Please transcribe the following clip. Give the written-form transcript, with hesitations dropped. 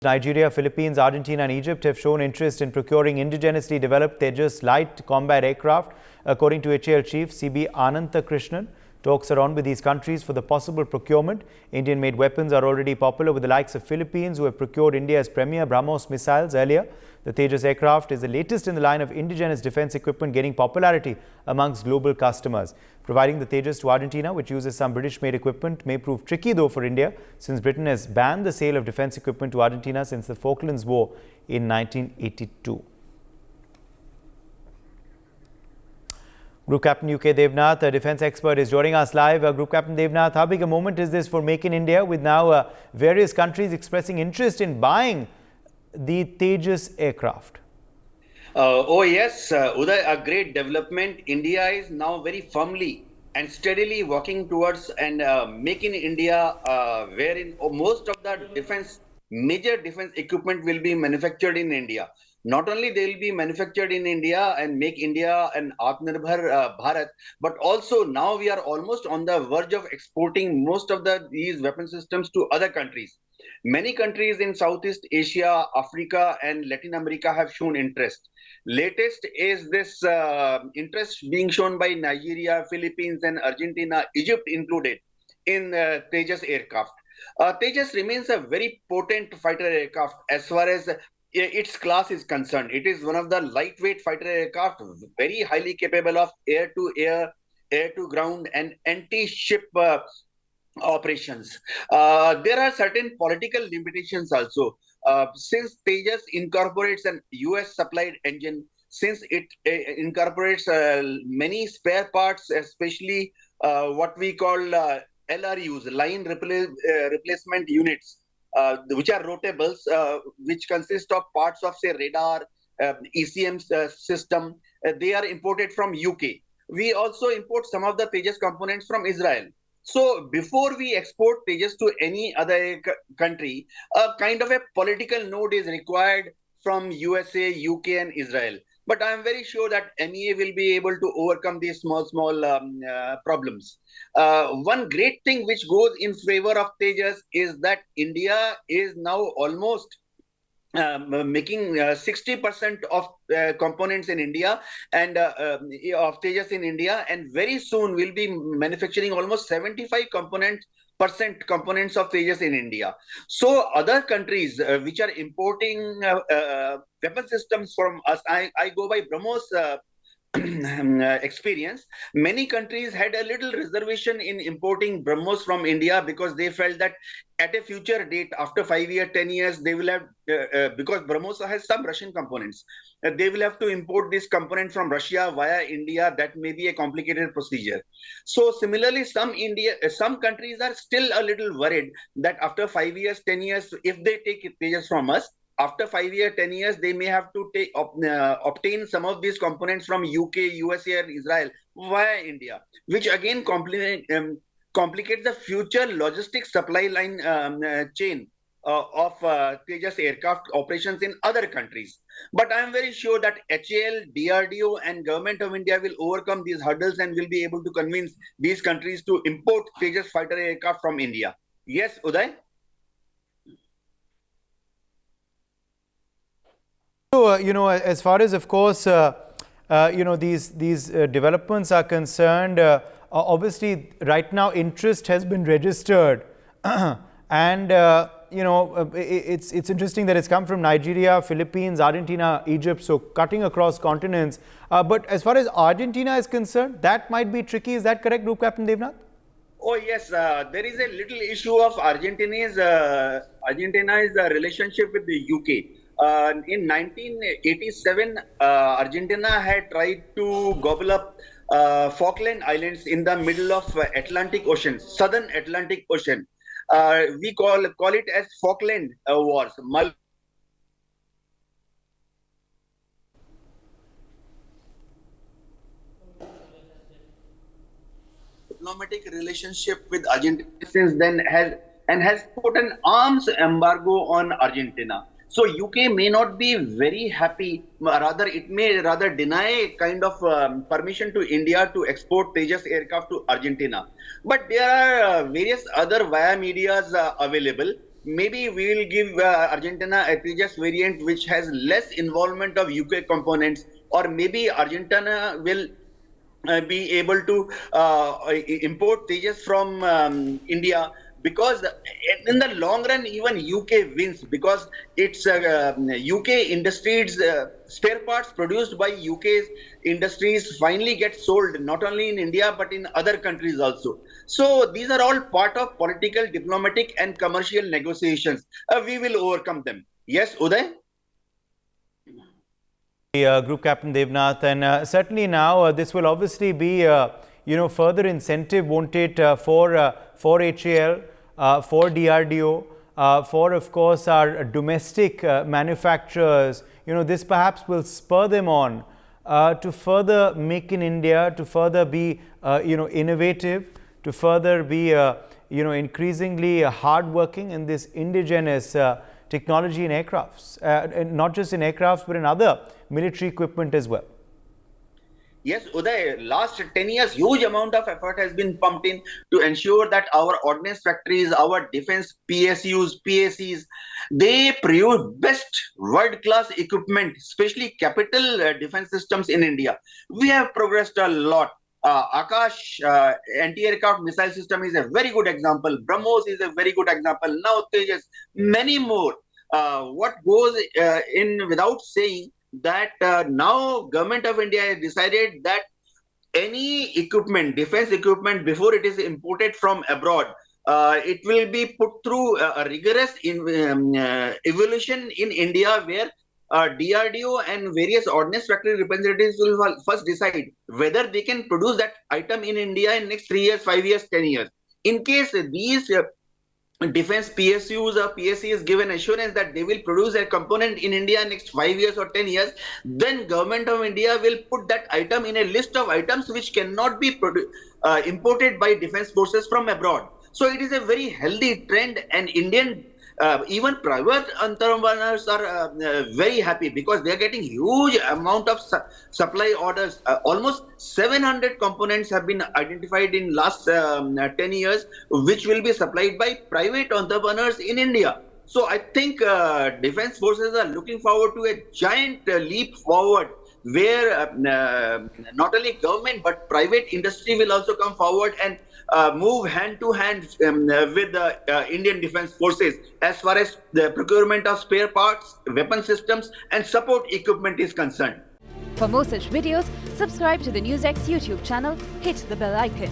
Nigeria, Philippines, Argentina and Egypt have shown interest in procuring indigenously developed Tejas light combat aircraft. According to HAL Chief CB Ananta Krishnan, talks are on with these countries for the possible procurement. Indian-made weapons are already popular with the likes of Philippines, who have procured India's premier BrahMos missiles earlier. The Tejas aircraft is the latest in the line of indigenous defense equipment gaining popularity amongst global customers. Providing the Tejas to Argentina, which uses some British-made equipment, may prove tricky though for India, since Britain has banned the sale of defense equipment to Argentina since the Falklands War in 1982. Group Captain UK Devnath, a defense expert, is joining us live. Group Captain Devnath, how big a moment is this for Make in India, with now various countries expressing interest in buying the Tejas aircraft? Oh yes, Uday, a great development. India is now very firmly and steadily working towards and Make in India, wherein most of the major defense equipment will be manufactured in India. Not only they will be manufactured in India and make India an Atmanirbhar Bharat, but also now we are almost on the verge of exporting most of these weapon systems to other countries. Many countries in Southeast Asia, Africa, and Latin America have shown interest. Latest is this interest being shown by Nigeria, Philippines, and Argentina, Egypt included, in Tejas aircraft. Tejas remains a very potent fighter aircraft as far as its class is concerned. It is one of the lightweight fighter aircraft, very highly capable of air-to-air, air-to-ground, and anti-ship operations. There are certain political limitations also. Since Tejas incorporates an US supplied engine, since it incorporates many spare parts, especially what we call LRUs, line replacement units, which are rotables, which consist of parts of, say, radar, ECM system. They are imported from UK. We also import some of the Tejas components from Israel. So before we export Tejas to any other country, a kind of a political node is required from USA, UK, and Israel. But I am very sure that MEA will be able to overcome these small problems. One great thing which goes in favor of Tejas is that India is now almost making 60% of components in India and of Tejas in India, and very soon we'll be manufacturing almost 75% components of Tejas in India. So other countries which are importing weapon systems from us, I go by BrahMos experience. Many countries had a little reservation in importing BrahMos from India because they felt that at a future date, after 5 years, 10 years, they will have, because BrahMos has some Russian components, they will have to import this component from Russia via India. That may be a complicated procedure. So similarly, some countries are still a little worried that after 5 years, 10 years, if they take Tejas from us, after 5 years, 10 years, they may have to obtain some of these components from UK, USA, and Israel via India, which again complicates the future logistics supply line chain of Tejas aircraft operations in other countries. But I am very sure that HAL, DRDO, and Government of India will overcome these hurdles and will be able to convince these countries to import Tejas fighter aircraft from India. Yes, Uday? So, as far as, of course, these developments are concerned, obviously, right now, interest has been registered. And, it's interesting that it's come from Nigeria, Philippines, Argentina, Egypt, so cutting across continents. But as far as Argentina is concerned, that might be tricky. Is that correct, Group Captain Devnath? Oh, yes. There is a little issue of Argentina's relationship with the UK. In 1987, Argentina had tried to gobble up Falkland Islands in the middle of Atlantic Ocean, Southern Atlantic Ocean. We call it as Falkland Wars. Diplomatic relationship with Argentina since then has put an arms embargo on Argentina. So UK may not be very happy, rather it may rather deny kind of permission to India to export Tejas aircraft to Argentina. But there are various other via medias available. maybe we will give Argentina a Tejas variant which has less involvement of UK components, or maybe Argentina will be able to import Tejas from India, because in the long run even UK wins, because it's UK industries, spare parts produced by UK's industries finally get sold not only in India but in other countries also. So these are all part of political, diplomatic and commercial negotiations. We will overcome them. Yes, Uday? Group Captain Devnath, and certainly now this will obviously be further incentive, won't it, for HAL, for DRDO, for of course our domestic manufacturers. This perhaps will spur them on to further make in India, to further be innovative, to further be increasingly hardworking in this indigenous technology in aircrafts, and not just in aircrafts but in other military equipment as well. Yes, Uday, last 10 years, huge amount of effort has been pumped in to ensure that our ordnance factories, our defense PSUs, PACs, they produce best world-class equipment, especially capital defense systems in India. We have progressed a lot. Akash anti-aircraft missile system is a very good example. BrahMos is a very good example. Now Tejas, many more. What goes in without saying that now Government of India has decided that any equipment, defense equipment, before it is imported from abroad, it will be put through a rigorous evolution in India, where DRDO and various ordnance factory representatives will first decide whether they can produce that item in India in next 3 years, 5 years, 10 years. In case these defense PSUs or PSCs given assurance that they will produce a component in India next 5 years or 10 years, then Government of India will put that item in a list of items which cannot be imported by defense forces from abroad. So it is a very healthy trend, and Indian even private entrepreneurs are very happy, because they are getting huge amount of supply orders. Almost 700 components have been identified in last 10 years, which will be supplied by private entrepreneurs in India. So I think defense forces are looking forward to a giant leap forward, where not only government but private industry will also come forward and move hand to hand with the Indian Defence Forces as far as the procurement of spare parts, weapon systems and support equipment is concerned. For more such videos, subscribe to the NewsX YouTube channel, hit the bell icon.